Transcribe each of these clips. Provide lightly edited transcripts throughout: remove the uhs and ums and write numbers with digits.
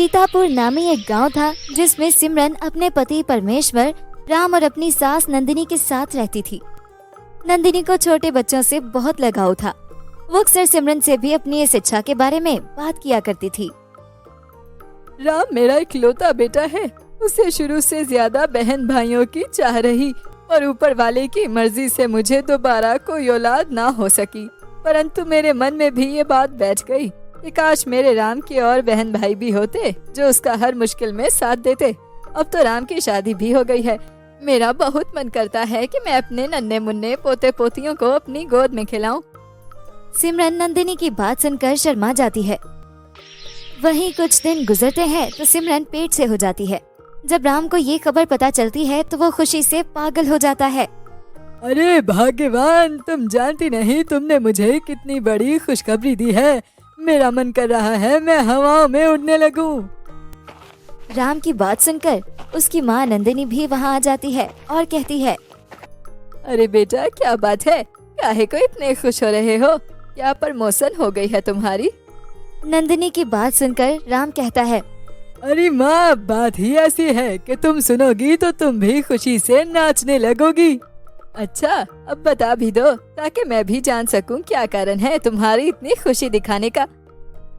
सीतापुर नामी एक गांव था जिसमें सिमरन अपने पति परमेश्वर, राम और अपनी सास नंदिनी के साथ रहती थी। नंदिनी को छोटे बच्चों से बहुत लगाव था। वो अक्सर सिमरन से भी अपनी इस इच्छा के बारे में बात किया करती थी। राम मेरा इकलौता बेटा है, उसे शुरू से ज्यादा बहन भाइयों की चाह रही और ऊपर वाले की मर्जी से मुझे दोबारा कोई औलाद ना हो सकी, परंतु मेरे मन में भी ये बात बैठ गई कि काश मेरे राम के और बहन भाई भी होते जो उसका हर मुश्किल में साथ देते। अब तो राम की शादी भी हो गई है। मेरा बहुत मन करता है कि मैं अपने नन्हे मुन्ने पोते पोतियों को अपनी गोद में खिलाऊं। सिमरन नंदिनी की बात सुनकर शर्मा जाती है। वहीं कुछ दिन गुजरते हैं तो सिमरन पेट से हो जाती है। जब राम को ये खबर पता चलती है तो वो खुशी से पागल हो जाता है। अरे भाग्यवान, तुम जानती नहीं तुमने मुझे कितनी बड़ी खुशखबरी दी है। मेरा मन कर रहा है मैं हवाओं में उड़ने लगूं। राम की बात सुनकर उसकी माँ नंदिनी भी वहाँ आ जाती है और कहती है, अरे बेटा क्या बात है, काहे को इतने खुश हो रहे हो? क्या प्रमोशन हो गई है तुम्हारी? नंदिनी की बात सुनकर राम कहता है, अरे माँ, बात ही ऐसी है कि तुम सुनोगी तो तुम भी खुशी से नाचने लगोगी। अच्छा, अब बता भी दो ताकि मैं भी जान सकूं क्या कारण है तुम्हारी इतनी खुशी दिखाने का।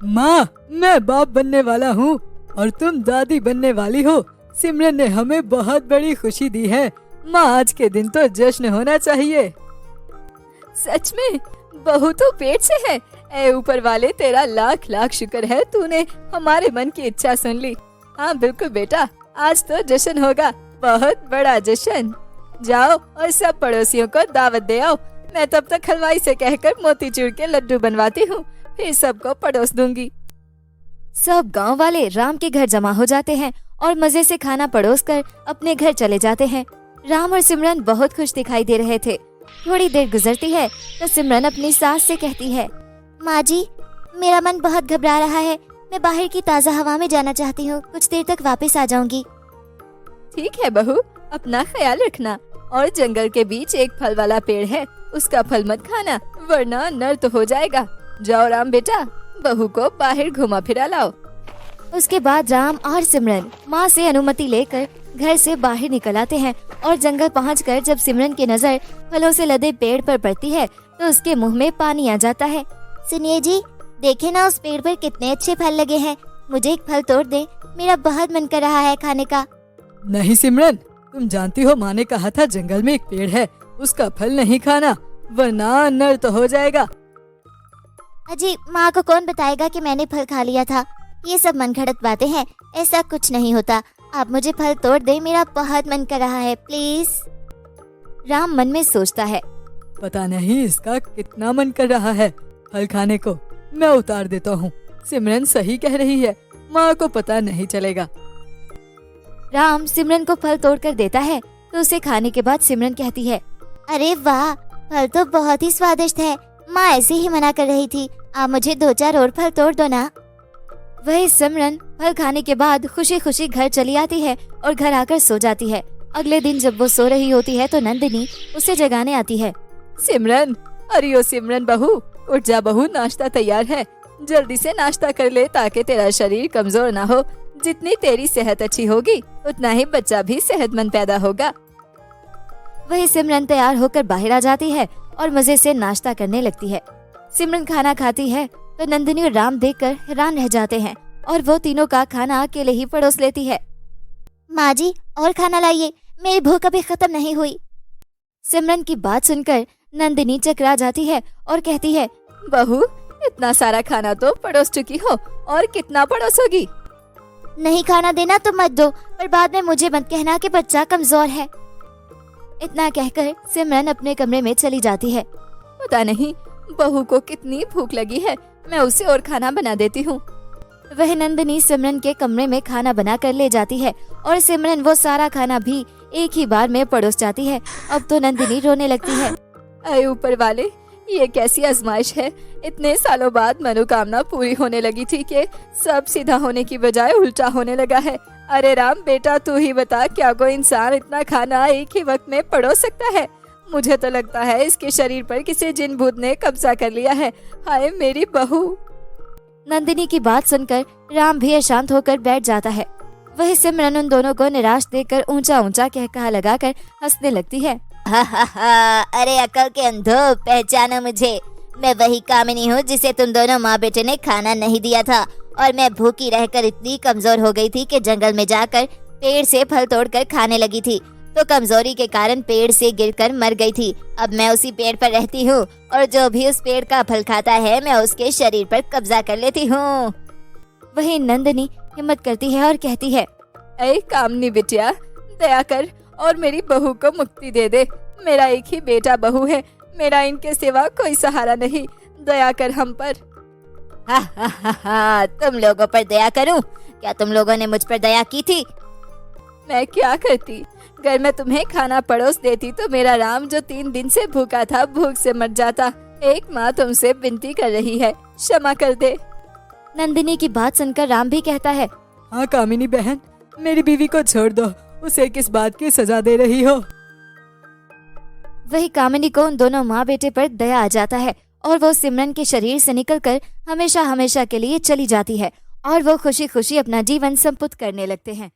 माँ, मैं बाप बनने वाला हूँ और तुम दादी बनने वाली हो। सिमरन ने हमें बहुत बड़ी खुशी दी है। माँ, आज के दिन तो जश्न होना चाहिए। सच में? बहू तो पेट से है। ऐ ऊपर वाले, तेरा लाख लाख शुक्र है, तूने हमारे मन की इच्छा सुन ली। हाँ बिल्कुल बेटा, आज तो जश्न होगा, बहुत बड़ा जश्न। जाओ और सब पड़ोसियों को दावत दे आओ। मैं तब तक हलवाई से कहकर मोतीचूर के लड्डू बनवाती हूँ, फिर सबको परोस दूंगी। सब गांव वाले राम के घर जमा हो जाते हैं और मजे से खाना परोसकर अपने घर चले जाते हैं। राम और सिमरन बहुत खुश दिखाई दे रहे थे। थोड़ी देर गुजरती है तो सिमरन अपनी सास से कहती है, माँ जी, मेरा मन बहुत घबरा रहा है। मैं बाहर की ताज़ा हवा में जाना चाहती हूँ। कुछ देर तक वापस आ जाऊंगी। ठीक है बहू, अपना ख्याल रखना। और जंगल के बीच एक फल वाला पेड़ है, उसका फल मत खाना वरना अनर्थ हो जाएगा। जाओ राम बेटा, बहू को बाहर घुमा फिरा लाओ। उसके बाद राम और सिमरन माँ से अनुमति लेकर घर से बाहर निकल आते हैं और जंगल पहुंचकर जब सिमरन की नजर फलों से लदे पेड़ पर पड़ती है तो उसके मुंह में पानी आ जाता है। सुनिए जी, देखे ना उस पेड़ पर कितने अच्छे फल लगे हैं। मुझे एक फल तोड़ दे, मेरा बहुत मन कर रहा है खाने का। नहीं सिमरन, तुम जानती हो माँ ने कहा था जंगल में एक पेड़ है, उसका फल नहीं खाना वरना अनर्थ हो जाएगा। अजी, माँ को कौन बताएगा कि मैंने फल खा लिया था? ये सब मनगढ़ंत बातें हैं, ऐसा कुछ नहीं होता। आप मुझे फल तोड़ दे, मेरा बहुत मन कर रहा है, प्लीज। राम मन में सोचता है, पता नहीं इसका कितना मन कर रहा है फल खाने को। मैं उतार देता हूँ। सिमरन सही कह रही है, माँ को पता नहीं चलेगा। राम सिमरन को फल तोड़कर देता है तो उसे खाने के बाद सिमरन कहती है, अरे वाह, फल तो बहुत ही स्वादिष्ट है। माँ ऐसे ही मना कर रही थी, आप मुझे 2-4 और फल तोड़ दो ना। वही सिमरन फल खाने के बाद खुशी खुशी घर चली आती है और घर आकर सो जाती है। अगले दिन जब वो सो रही होती है तो नंदिनी उसे जगाने आती है। सिमरन, अरे ओ सिमरन बहू, उठ जा बहू, नाश्ता तैयार है। जल्दी से नाश्ता कर ले ताकि तेरा शरीर कमजोर ना हो। जितनी तेरी सेहत अच्छी होगी उतना ही बच्चा भी सेहतमंद पैदा होगा। वही सिमरन तैयार होकर बाहर आ जाती है और मजे से नाश्ता करने लगती है। सिमरन खाना खाती है तो नंदिनी और राम देखकर हैरान रह जाते हैं और वो तीनों का खाना अकेले ही परोस लेती है। माँ जी, और खाना लाइए, मेरी भूख अभी खत्म नहीं हुई। सिमरन की बात सुनकर नंदिनी चकरा जाती है और कहती है, बहू, इतना सारा खाना तो परोस चुकी हो, और कितना परोसोगी? नहीं खाना देना तो मत दो, पर बाद में मुझे मत कहना कि बच्चा कमजोर है। इतना कहकर सिमरन अपने कमरे में चली जाती है। पता नहीं बहू को कितनी भूख लगी है, मैं उसे और खाना बना देती हूँ। वह नंदिनी सिमरन के कमरे में खाना बना कर ले जाती है और सिमरन वो सारा खाना भी एक ही बार में परोस जाती है। अब तो नंदिनी रोने लगती है। अरे ऊपर वाले, ये कैसी आजमाइश है? इतने सालों बाद मनोकामना पूरी होने लगी थी कि सब सीधा होने की बजाय उल्टा होने लगा है। अरे राम बेटा, तू ही बता, क्या कोई इंसान इतना खाना एक ही वक्त में परोस सकता है? मुझे तो लगता है इसके शरीर पर किसी जिन भूत ने कब्जा कर लिया है। हाय मेरी बहू। नंदिनी की बात सुनकर राम भी अशांत होकर बैठ जाता है। वही सिमरन उन दोनों को निराश देखकर ऊंचा ऊंचा कहकहा लगाकर हंसने लगती है। हा हा हा, अरे अकल के अंधो, पहचानो मुझे। मैं वही कामिनी हूँ जिसे तुम दोनों माँ बेटे ने खाना नहीं दिया था, और मैं भूखी रहकर इतनी कमजोर हो गई थी कि जंगल में जाकर पेड़ से फल तोड़कर खाने लगी थी, तो कमजोरी के कारण पेड़ से गिरकर मर गई थी। अब मैं उसी पेड़ पर रहती हूँ, और जो भी उस पेड़ का फल खाता है मैं उसके शरीर पर कब्जा कर लेती हूँ। वही नंदिनी हिम्मत करती है और कहती है, ऐ कामनी बिटिया, दया कर और मेरी बहू को मुक्ति दे दे। मेरा एक ही बेटा बहू है, मेरा इनके सिवा कोई सहारा नहीं, दया कर हम पर। हा हा हा हा, तुम लोगों पर दया करूं? क्या तुम लोगों ने मुझ पर दया की थी? मैं क्या करती? अगर मैं तुम्हें खाना परोस देती तो मेरा राम जो 3 दिन से भूखा था भूख से मर जाता। एक माँ तुमसे विनती कर रही है, क्षमा कर दे। नंदिनी की बात सुनकर राम भी कहता है, हाँ कामिनी बहन, मेरी बीवी को छोड़ दो, उसे किस बात की सजा दे रही हो। वही कामिनी को उन दोनों माँ बेटे पर दया आ जाता है और वो सिमरन के शरीर से निकलकर हमेशा हमेशा के लिए चली जाती है और वो खुशी खुशी अपना जीवन संपुट करने लगते हैं।